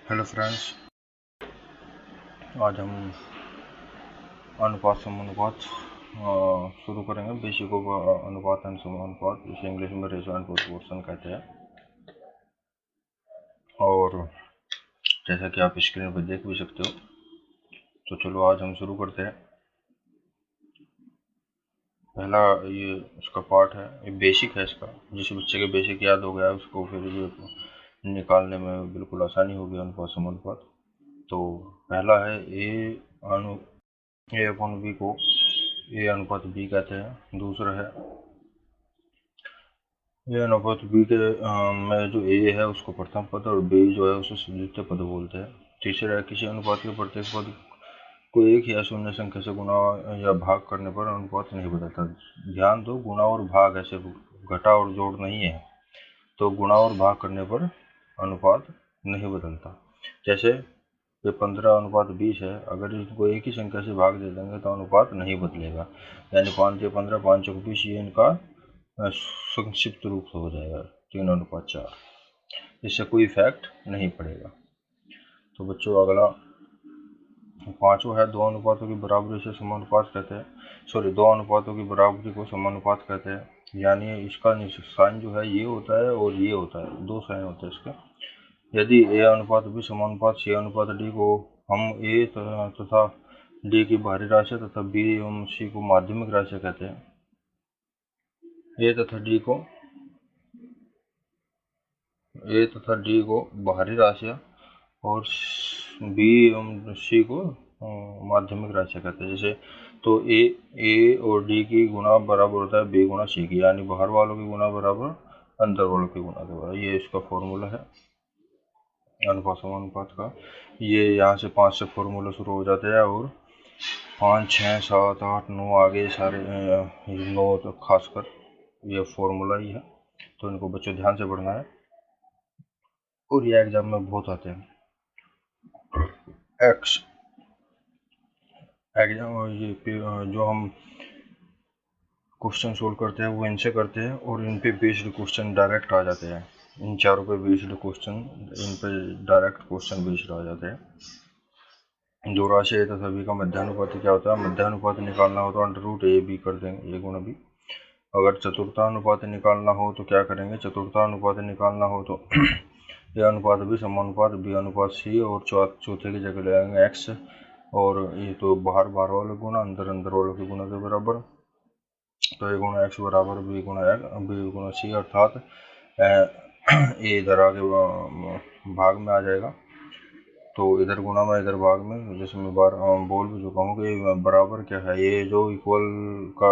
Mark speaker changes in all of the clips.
Speaker 1: Hello friends, आज हम अनुपात समानुपात शुरू करेंगे। बेसिक ऑफ अनुपात एंड समानुपात, इसे इंग्लिश में रेशो एंड प्रोपोर्शन कहते हैं। और जैसा कि आप स्क्रीन पर देख भी सकते हो, तो चलो आज हम शुरू करते हैं। पहला ये उसका पार्ट है, ये बेसिक है इसका। जिस बच्चे के बेसिक याद हो गया उसको फिर ये निकालने में बिल्कुल आसानी होगी अनुपात समानुपात। तो पहला है ए अपॉन बी को ए अनुपात बी कहते हैं। दूसरा है ए अनुपात बी के में जो ए है उसको प्रथम पद और बी जो है उसे द्वितीय पद बोलते हैं। तीसरा है किसी अनुपात के प्रत्येक पद को एक या शून्य संख्या से गुणा या भाग करने पर अनुपात नहीं बदलता। ध्यान दो, गुणा और भाग ऐसे घटा और जोड़ नहीं है, तो गुणा और भाग करने पर अनुपात नहीं बदलता। जैसे ये 15:20 है, अगर इसको एक ही संख्या से भाग दे देंगे तो अनुपात नहीं बदलेगा। यानी 5 या 15, 5 20, ये इनका संक्षिप्त रूप से हो जाएगा 3:4। इससे कोई इफेक्ट नहीं पड़ेगा। तो बच्चों अगला पांचवा है दो अनुपातों की बराबरी से समानुपात कहते हैं। दो अनुपातों की बराबरी को समानुपात कहते हैं। यानी इसका साइन जो है ये होता है और ये होता है, दो साइन होते हैं इसके। यदि ए अनुपात बी समानुपात सी अनुपात डी को हम ए तथा डी की बाहरी राशि तथा बी एवं सी को माध्यमिक राशि कहते हैं। ए तथा डी को बाहरी राशियाँ और बी एवं सी को माध्यमिक राशि कहते हैं। जैसे तो ए और डी की गुणा बराबर होता है बी गुणा सी की, यानी बाहर वालों की गुणा बराबर अंदर वालों की गुणा के बराबर। ये इसका फॉर्मूला है अनुपात समानुपात का। ये यहाँ से 5 से फॉर्मूला शुरू हो जाते हैं और 5, 6, 7, 8, 9 आगे सारे 9 तो खासकर ये फॉर्मूला ही है। तो इनको बच्चों ध्यान से पढ़ना है और ये एग्जाम में बहुत आते हैं। एक्स एग्जाम ये जो हम क्वेश्चन सोल्व करते हैं वो इनसे करते हैं और इन पे बेस्ड क्वेश्चन डायरेक्ट आ जाते हैं। इन चारों पे बेस्ड क्वेश्चन, इन पे डायरेक्ट क्वेश्चन बेस्ड आ जाते हैं। दो राशि तथा बी का मध्यानुपाती क्या होता है? मध्यानुपाती निकालना हो तो √a/b कर देंगे, a गुणा b। अगर चतुर्थानुपाती निकालना हो तो क्या करेंगे? चतुर्थानुपाती निकालना हो तो ए अनुपात बी समानुपात बी अनुपात सी और चौथे की जगह लगाएंगे x। और ये तो बाहर वाले गुना, अंदर वालों के गुना के बराबर। तो ए गुणा x बराबर बी गुणा सी, अर्थात ए इधर आगे भाग में आ जाएगा। तो इधर गुणा में इधर भाग में। जैसे मैं बार बोल भी चुका हूँ कि बराबर क्या है, ये जो इक्वल का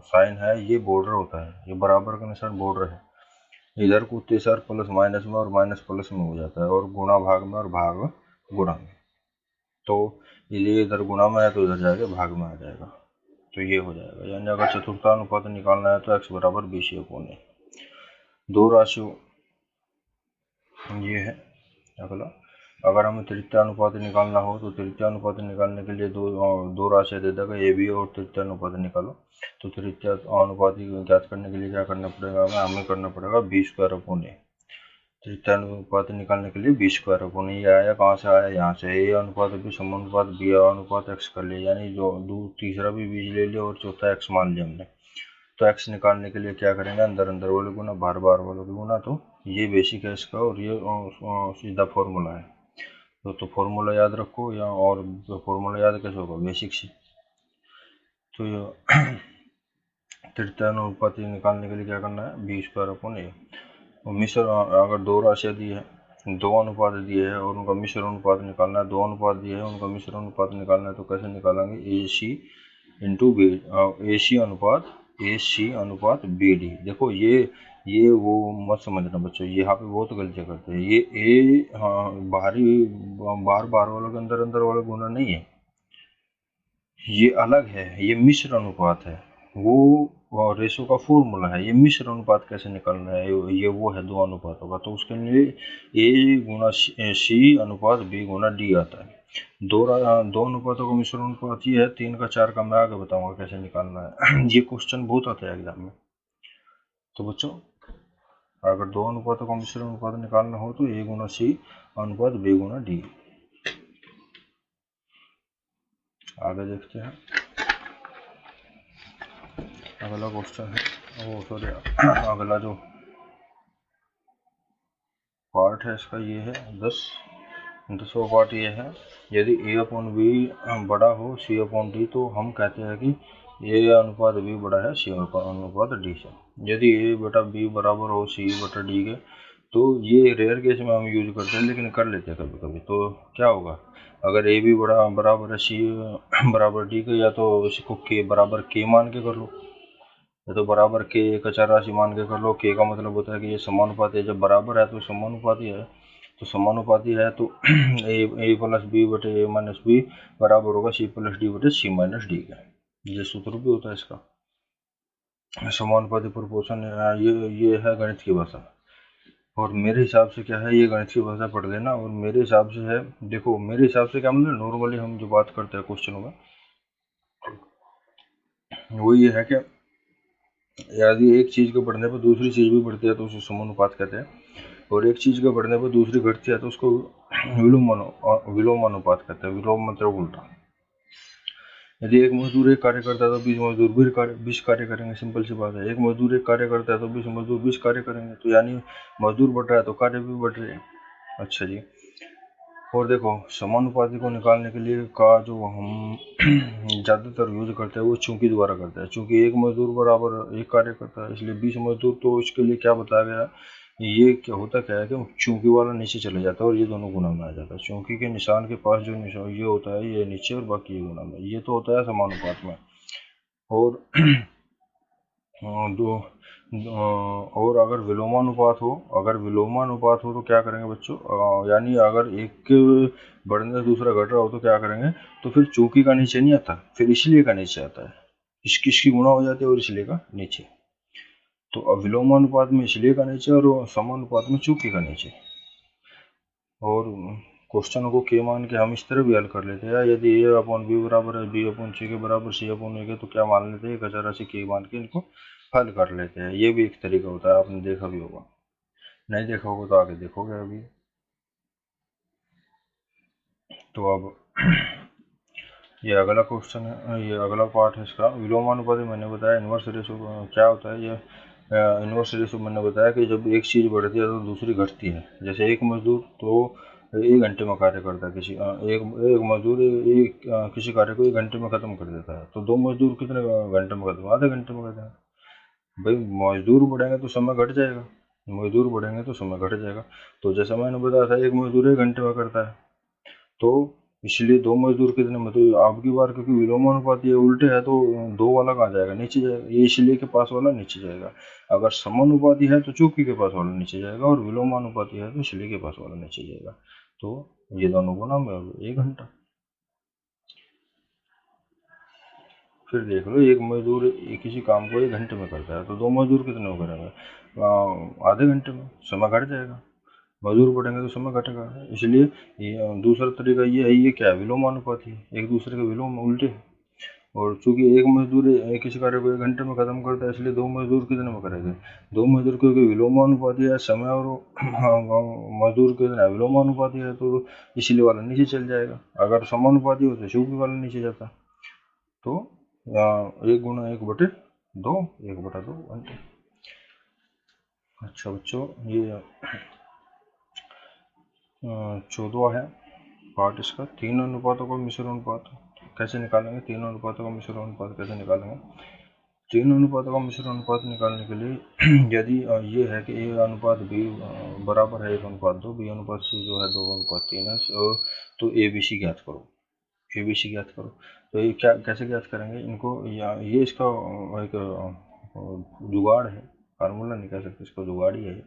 Speaker 1: साइन है ये बॉर्डर होता है, ये बराबर का निशान बॉर्डर है। इधर कूदते सर प्लस माइनस में और माइनस प्लस में हो जाता है, और गुणा भाग में और भाग गुणा में। तो ये इधर गुणा में है तो इधर जाके भाग में आ जाएगा, तो ये हो जाएगा। यानी अगर चतुर्थानुपात निकालना है तो x बराबर BC/A। दो राशियों ये है। अगला, अगर हमें तृतीयानुपात निकालना हो तो तृतीयानुपात निकालने के लिए दो राशियाँ दे देगा ए बी और तृतीयानुपात निकालो। तो तृतीयानुपात ज्ञात करने के लिए क्या करना पड़ेगा? हमें करना पड़ेगा B²/A। तृतीयानुपात निकालने के लिए B²/A। ये आया कहाँ से? आया यहाँ से। ए अनुपात बी समानुपात बी अनुपात x कर लिया, यानी जो तीसरा भी बीज ले लिया और चौथा x मान लिया हमने। तो x निकालने के लिए क्या करेंगे? अंदर वाले गुना, बाहर वालों के गुना। तो ये बेसिक है इसका और ये सीधा फॉर्मूला है। तो फॉर्मूला याद रखो, या और फॉर्मूला याद कैसे होगा? बेसिक से। तो तृतीयानुपाती निकालने के लिए क्या करना है? B²/A। मिश्र, अगर दो राशियाँ दी है, दो अनुपात दिए हैं और उनका मिश्र अनुपात निकालना है, दो अनुपात दिए हैं उनका मिश्र अनुपात निकालना है, तो कैसे निकालेंगे? AC अनुपात BD। देखो ये वो मत समझना बच्चों, यहाँ पे बहुत गलतियाँ करते हैं। ये बाहर वालों के अंदर वाला गुना नहीं है, ये अलग है। ये मिश्र अनुपात है, वो रेशो का फॉर्मूला है। ये मिश्र अनुपात कैसे निकालना है? ये वो है दो अनुपातों का, तो उसके लिए A गुणा C अनुपात B गुणा D आता है। दो अनुपातों का मिश्र अनुपात ये है। 3 का 4 का मैं आगे बताऊंगा कैसे निकालना है। ये क्वेश्चन बहुत आता है एग्जाम में। तो बच्चों अगर दो अनुपातों का मिश्र अनुपात निकालना हो तो A गुना C अनुपात B गुना D। आगे देखते हैं। अगला क्वेश्चन है अगला जो पार्ट है इसका ये है 10वां पार्ट ये है, यदि A अपॉन B बड़ा हो C अपॉन D तो हम कहते हैं कि A अनुपात B बड़ा है C अनुपात D से। यदि A बटा B बराबर हो C बटा D के, तो ये रेयर केस में हम यूज करते हैं, लेकिन कर लेते हैं कभी कभी। तो क्या होगा, अगर A भी बराबर है C बराबर D के, या तो इसको K बराबर K मान के कर लो, या तो बराबर K एक अचर राशि मान के कर लो। K का मतलब होता है कि ये समानुपाती है, जब बराबर है तो समानुपाती है, तो समानुपाती है तो A प्लस बी बटे A माइनस बी बराबर होगा C प्लस डी बटे C माइनस डी का। ये सूत्र भी होता है इसका, समानुपाती प्रोपोर्शन। ये है गणित की भाषा, और मेरे हिसाब से क्या है, ये गणित की भाषा पढ़ लेना। और मेरे हिसाब से है, देखो मेरे हिसाब से क्या मतलब नॉर्मली हम जो बात करते हैं क्वेश्चनों में, वो ये है कि यदि एक चीज़ के बढ़ने पर दूसरी चीज़ भी बढ़ती है तो उसे समानुपात कहते हैं, और एक चीज़ के बढ़ने पर दूसरी घटती है तो उसको विलोमानुपात कहते हैं। विलोम मतलब उल्टा। यदि एक मजदूर एक कार्य करता है तो 20 मजदूर 20 कार्य करेंगे, सिंपल सी बात है। एक मजदूर एक कार्य करता है तो 20 मजदूर 20 कार्य करेंगे, तो यानी मजदूर बढ़ रहा है तो कार्य भी बढ़ रहे हैं। अच्छा जी, और देखो समानुपाती को निकालने के लिए का जो हम ज़्यादातर यूज करते हैं वो चूंकि द्वारा करते हैं। चूंकि एक मजदूर बराबर एक कार्य करता है, इसलिए 20 मजदूर। तो इसके लिए क्या बताया गया, ये क्या होता क्या है कि चूंकि वाला नीचे चले जाता है और ये दोनों गुना में आ जाता है। चूंकि के निशान के पास जो निशान ये होता है ये नीचे और बाकी ये गुना में, ये तो होता है समानुपात में। और दो और अगर विलोमानुपात हो तो क्या करेंगे बच्चों, यानी अगर एक बढ़ने से दूसरा घट रहा हो तो क्या करेंगे, तो फिर चूंकि का नीचे नहीं आता, फिर इसलिए का नीचे आता है। इसकी गुणा हो जाती है और इसलिए का नीचे। तो विलोमानुपात में इसलिए का नीचे और समानुपात में चूंकि का नीचे। और क्वेश्चन को के मान के हम इस तरह भी हल कर लेते हैं, यदि A अपॉन बी बराबर है B अपॉन C के बराबर C अपॉन A के, तो क्या मान लेते हैं, एक अचर राशि के मान के इनको हल कर लेते हैं। ये भी एक तरीका होता है, आपने देखा भी होगा, नहीं देखा होगा तो आगे देखोगे अभी। तो अब ये अगला क्वेश्चन है, ये अगला पार्ट है इसका विलोमानुपाती। मैंने बताया इन्वर्स रेशो क्या होता है। ये इन्वर्स रेशो मैंने बताया कि जब एक चीज़ बढ़ती है तो दूसरी घटती है। जैसे एक मजदूर तो 1 घंटे में कार्य करता है, एक मजदूर किसी कार्य को 1 घंटे में ख़त्म कर देता है, तो 2 मजदूर कितने घंटे में ख़त्म, आधे घंटे में करते हैं। भाई मजदूर बढ़ेंगे तो समय घट जाएगा, मजदूर बढ़ेंगे तो समय घट जाएगा। तो जैसा मैंने बताया था, एक मजदूर 1 घंटे में करता है, तो इसलिए 2 मजदूर कितने में, तो आपकी बार क्योंकि विलोमानुपाती ये उल्टे है तो 2 वाला कहाँ जाएगा, नीचे जाएगा। ये इसलिए के पास वाला नीचे जाएगा। अगर समानुपाती है तो चूंकि के पास वाला नीचे जाएगा, और विलोमानुपाती है तो इसलिए के पास वाला नीचे जाएगा। तो ये दोनों गुना में 1 घंटा। फिर देख लो, एक मजदूर किसी काम को 1 घंटे में करता है, तो 2 मजदूर कितने में करेंगे, आधे घंटे में, समय घट जाएगा। मजदूर बढ़ेंगे तो समय घटेगा। इसलिए ये दूसरा तरीका ये है, ये क्या है, विलोमानुपाती है, एक दूसरे के विलोम उल्टे हैं। और चूंकि एक मजदूर किसी कार्य को 1 घंटे में खत्म करता है, इसलिए 2 मजदूर कितने में करेंगे, 2 मजदूर क्योंकि विलोमानुपाती है समय और मजदूर कितना विलोमानुपाती है, तो इसलिए वाला नीचे चल जाएगा। अगर समानुपाती हो तो चूंकि वाला नीचे जाता। तो 1 गुना 1 बटे 2, 1 बटा 2 घंटे। अच्छा बच्चों, ये 14वां है पार्ट इसका, 3 अनुपातों का मिश्र अनुपात कैसे निकालेंगे। 3 अनुपातों का मिश्र अनुपात कैसे निकालेंगे, 3 अनुपातों का मिश्र अनुपात निकालने के लिए यदि ये है कि A अनुपात B बराबर है 1:2, B अनुपात C जो है 2:3 है, तो ABC ज्ञात करो, ABC ज्ञात करो। तो ये क्या कैसे ज्ञात करेंगे इनको, या ये इसका एक जुगाड़ है, फार्मूला नहीं कह सकते इसको, जुगाड़ ही है।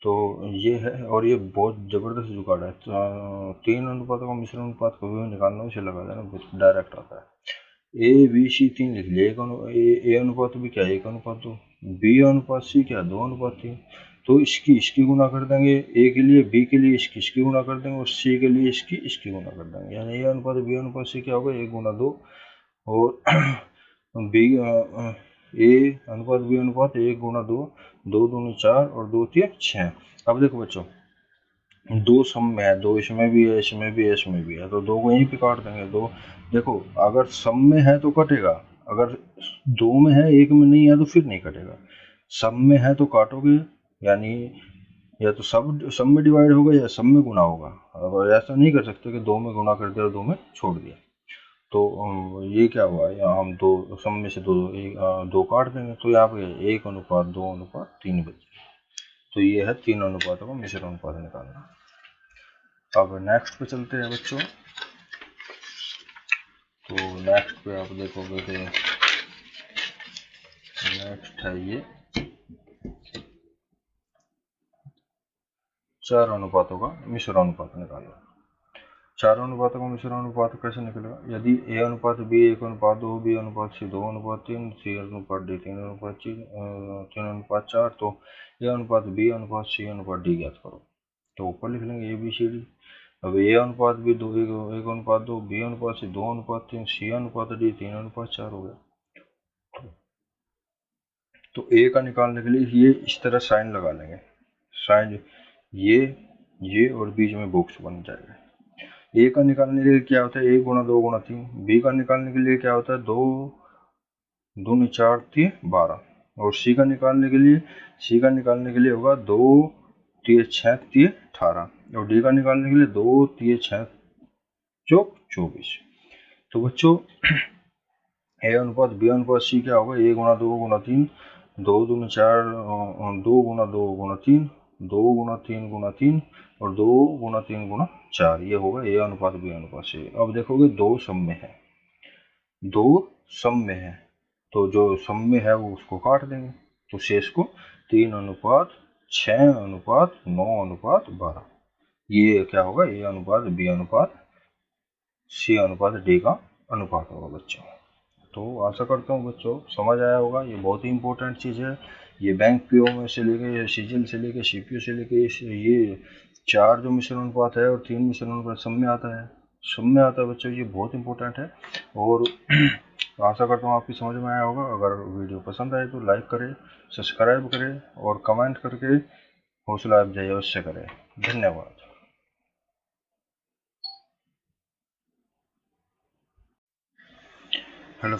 Speaker 1: तो ये है, और ये बहुत ज़बरदस्त जुगाड़ है। तो 3 अनुपातों का मिश्र अनुपात कभी भी निकालना, उसे लगा देना, डायरेक्ट आता है। ABC 3 लिख लिया, A अनुपात भी क्या है 1:2, B अनुपात C क्या 2:3। तो इसकी गुना कर देंगे, A के लिए, B के लिए इसकी गुना कर देंगे, और C के लिए इसकी गुना कर देंगे। यानी A अनुपात B अनुपात C क्या होगा 1:2, और B ए अनुपात बी अनुपात 1 गुणा 2, 2 दूनी 4 और 2 3 6। अब देखो बच्चों, दो सम में है, दो इसमें भी है, इसमें भी है, इसमें भी है, तो दो को यहीं पे काट देंगे। दो देखो, अगर सम में है तो कटेगा, अगर दो में है एक में नहीं है तो फिर नहीं कटेगा। सम में है तो काटोगे, यानी या तो सब में डिवाइड होगा या सब में गुना होगा। अगर ऐसा नहीं कर सकते कि दो में गुना कर दिया और दो में छोड़ दिया। तो ये क्या हुआ, यहाँ हम दो सम में से दो काट देंगे, तो यहाँ पे 1 अनुपात 2 अनुपात 3 बचे। तो ये है 3 अनुपातों का मिश्र अनुपात निकालना। अब नेक्स्ट पे चलते हैं बच्चों। तो नेक्स्ट पे आप देखोगे कि नेक्स्ट है ये 4 अनुपातों का मिश्र अनुपात निकालना। 4 अनुपातों का मिश्र अनुपात कैसे निकलेगा? यदि ए अनुपात बी 1 अनुपात 2, बी अनुपात सी 2 अनुपात 3, सी अनुपात डी 3 अनुपात 4, तो ए अनुपात बी अनुपात सी अनुपात डी ज्ञात करो। तो ऊपर लिख लेंगे ए बी सी डी। अब ए अनुपात बी 1 अनुपात 2, बी अनुपात सी 2 अनुपात 3, सी अनुपात डी 3 अनुपात 4 हो गया। तो ए का निकालने के लिए ये इस तरह साइन लगा लेंगे, साइन ये और बीच में बॉक्स बन जाएगा। ए का निकालने के लिए क्या होता है, 1 गुणा 2 गुणा 3। बी का निकालने के लिए क्या होता है, 2 दूनी 4 3 12। और सी का निकालने के लिए होगा 2 3 6 3 18। और डी का निकालने के लिए 2 3 6 चौक 24। तो बच्चों ए अनुपात बी अनुपात सी क्या होगा, 1 गुणा 2 गुणा 3, 2 दूनी 4, 2 गुणा 2 गुणा 3, 2 गुणा 3 गुणा 3 और 2 गुणा 3 गुणा 4। ये होगा ए अनुपात बी अनुपात सी। अब देखोगे दो सम में है, दो सम में है, तो जो सम में है वो उसको काट देंगे, तो शेष को 3 अनुपात 6 अनुपात 9 अनुपात 12। ये क्या होगा, ए अनुपात बी अनुपात सी अनुपात डी का अनुपात होगा बच्चों। तो आशा करता हूँ बच्चों समझ आया होगा। ये बहुत ही इंपॉर्टेंट चीज़ है। ये बैंक पीओ में से लेके सीजीएल से लेके सीपीयू से लेके ये 4 जो मिश्रण अनुपात है और 3 मिश्रण अनुपात सब में आता है, बच्चों। ये बहुत इंपॉर्टेंट है और आशा करता हूँ आपकी समझ में आया होगा। अगर वीडियो पसंद आए तो लाइक करें, सब्सक्राइब करें और कमेंट करके हौसला अफजाई अवश्य करें। धन्यवाद। हेलो।